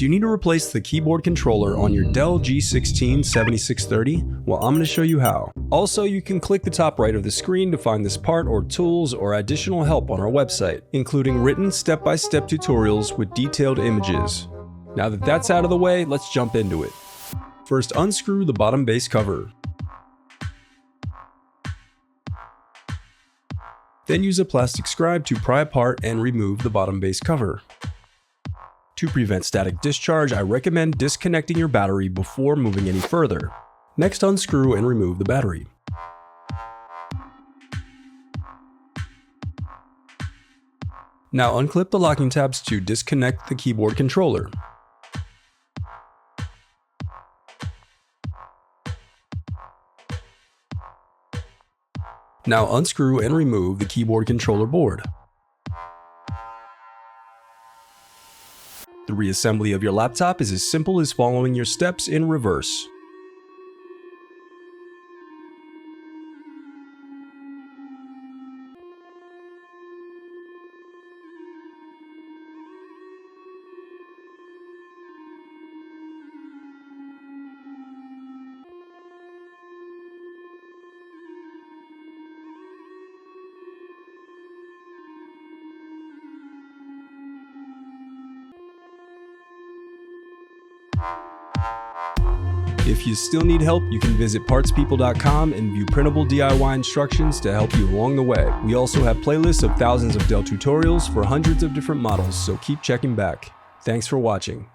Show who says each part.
Speaker 1: Do you need to replace the keyboard controller on your Dell G16 7630? Well, I'm going to show you how. Also, you can click the top right of the screen to find this part or tools or additional help on our website, including written step-by-step tutorials with detailed images. Now that that's out of the way, let's jump into it. First, unscrew the bottom base cover. Then use a plastic scribe to pry apart and remove the bottom base cover. To prevent static discharge, I recommend disconnecting your battery before moving any further. Next, unscrew and remove the battery. Now unclip the locking tabs to disconnect the keyboard controller. Now unscrew and remove the keyboard controller board. The reassembly of your laptop is as simple as following your steps in reverse. If you still need help, you can visit partspeople.com and view printable DIY instructions to help you along the way. We also have playlists of thousands of Dell tutorials for hundreds of different models, so keep checking back. Thanks for watching.